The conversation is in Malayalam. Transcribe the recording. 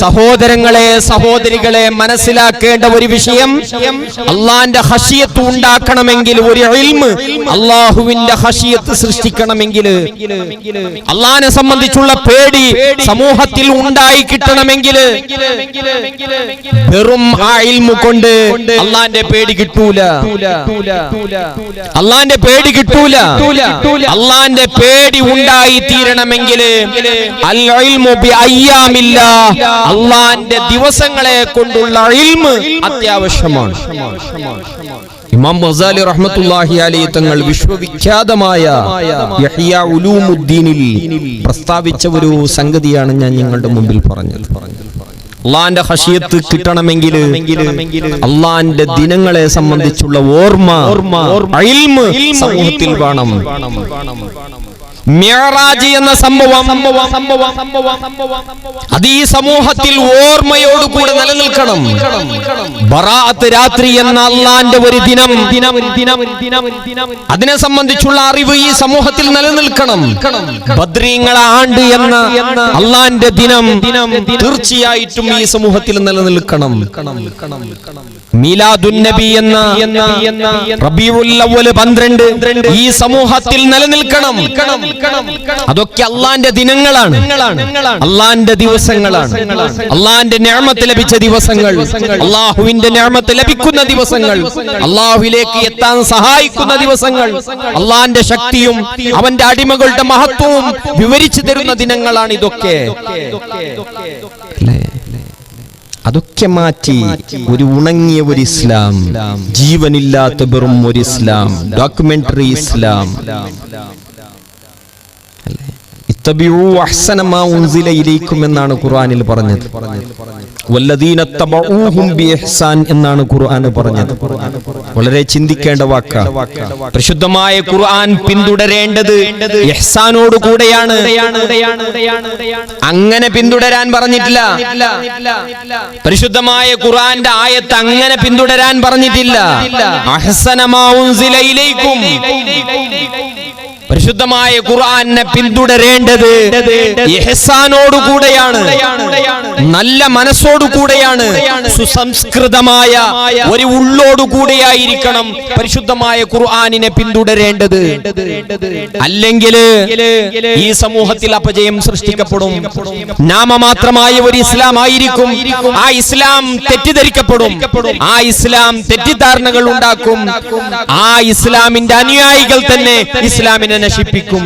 സഹോദരങ്ങളെ സഹോദരികളെ മനസ്സിലാക്കേണ്ട ഒരു വിഷയം, അള്ളാന്റെ ഖശിയത്ത് ഉണ്ടാക്കണമെങ്കിൽ, ഒരു ഇൽമ് അള്ളാഹുവിന്റെ ഖശിയത്ത് സൃഷ്ടിക്കണമെങ്കിൽ, അള്ളാഹിനെ സംബന്ധിച്ചുള്ള പേടി സമൂഹത്തിൽ ഉണ്ടായി കിട്ടണമെങ്കിൽ വെറും ആ ഇൽമു കൊണ്ട് അള്ളാന്റെ പേടി കിട്ടൂല. അള്ളാന്റെ പേടി കിട്ടൂല. അള്ളാന്റെ പേടി ഉണ്ടായി തീരണമെങ്കിൽ അൽ ഇൽമു ബി അയ്യാമില്ലാഹ്, അള്ളാന്റെ ദിവസങ്ങളെ കൊണ്ടുള്ള ഇൽമ് അത്യാവശ്യമാണ്. ഇമാം ഗസാലി റഹ്മത്തുള്ളാഹി അലൈഹി തങ്ങൾ വിശ്വവിഖ്യാതമായ യഹ്യാ ഉലൂമുദ്ദീനിൽ പ്രസ്താവിച്ച ഒരു സംഗതിയാണ് ഞാൻ നിങ്ങളുടെ മുമ്പിൽ പറഞ്ഞത്. അള്ളാന്റെ ഖശിയത്ത് കിട്ടണമെങ്കിൽ അള്ളാന്റെ ദിനങ്ങളെ സംബന്ധിച്ചുള്ള ഓർമ്മ, ഇൽമ് സമൂഹത്തിൽ വേണം. മിഅ്റാജ് എന്ന സംഭവം അത് ഈ സമൂഹത്തിൽ ഓർമ്മയോടുകൂടെ നിലനിൽക്കണം. ബറാഅത്ത് രാത്രി എന്ന അള്ളാന്റെ ഒരു ദിനം, അതിനെ സംബന്ധിച്ചുള്ള അറിവ് ഈ സമൂഹത്തിൽ നിലനിൽക്കണം. ബദ്രീങ്ങളെ ആണ്ട് എന്ന അള്ളാന്റെ ദിനം തീർച്ചയായിട്ടും ഈ സമൂഹത്തിൽ നിലനിൽക്കണം. മീലാദുൻ നബി എന്ന റബീഉൽ അവ്വൽ 12 ഈ സമൂഹത്തിൽ നിലനിൽക്കണം. അതൊക്കെ അള്ളാന്റെ ദിനങ്ങളാണ്, അള്ളാന്റെ ദിവസങ്ങളാണ്, അള്ളാന്റെ നിഅമത്ത് ലഭിച്ച ദിവസങ്ങൾ, അള്ളാഹുവിന്റെ നിഅമത്ത് ലഭിക്കുന്ന ദിവസങ്ങൾ, അള്ളാഹുവിലേക്ക് എത്താൻ സഹായിക്കുന്ന ദിവസങ്ങൾ, അള്ളാന്റെ ശക്തിയും അവന്റെ അടിമകളുടെ മഹത്വവും വിവരിച്ചു തരുന്ന ദിനങ്ങളാണ് ഇതൊക്കെ. അതൊക്കെ മാറ്റി ഒരു ഉണങ്ങിയ ഒരു ഇസ്ലാം, ജീവനില്ലാത്ത വെറും ഒരു ഇസ്ലാം, ഡോക്യുമെന്ററി ഇസ്ലാം. ഇത്തബിഉ അഹ്സന മാ ഉൻസില ഇലൈക്കും എന്നാണ് ഖുർആനിൽ പറഞ്ഞത്. വല്ലദീന തബഊഹും ബിഇഹ്സാൻ എന്നാണ് ഖുർആൻ പറഞ്ഞത്. വളരെ ചിന്തിക്കേണ്ട വാക്കാണ്. പരിശുദ്ധമായ ഖുർആൻ പിന്തുടരേണ്ടത് ഇഹ്സാനോട് കൂടെയാണ്. അങ്ങനെ പിന്തുടരാൻ പറഞ്ഞിട്ടില്ല. പരിശുദ്ധമായ ഖുർആന്റെ ആയത്ത് അങ്ങനെ പിന്തുടരാൻ പറഞ്ഞിട്ടില്ല. അഹ്സന മാ ഉൻസില ഇലൈക്കും, പരിശുദ്ധമായ ഖുർആനെ പിന്തുടരേണ്ടത് ഇഹ്സാനോടുകൂടെയാണ്, നല്ല മനസ്സോടുകൂടെയാണ്, സുസംസ്കൃതമായ ഒരു ഉള്ളോടുകൂടെയായിരിക്കണം പരിശുദ്ധമായ ഖുർആനിനെ പിന്തുടരേണ്ടത്. അല്ലെങ്കിൽ ഈ സമൂഹത്തിൽ അപജയം സൃഷ്ടിക്കപ്പെടും. നാമമാത്രമായ ഒരു ഇസ്ലാം ആയിരിക്കും. ആ ഇസ്ലാം തെറ്റിദ്ധരിക്കപ്പെടും. ആ ഇസ്ലാം തെറ്റിദ്ധാരണകൾ ഉണ്ടാക്കും. ആ ഇസ്ലാമിന്റെ അനുയായികൾ തന്നെ ഇസ്ലാമിനെ നശിപ്പിക്കും.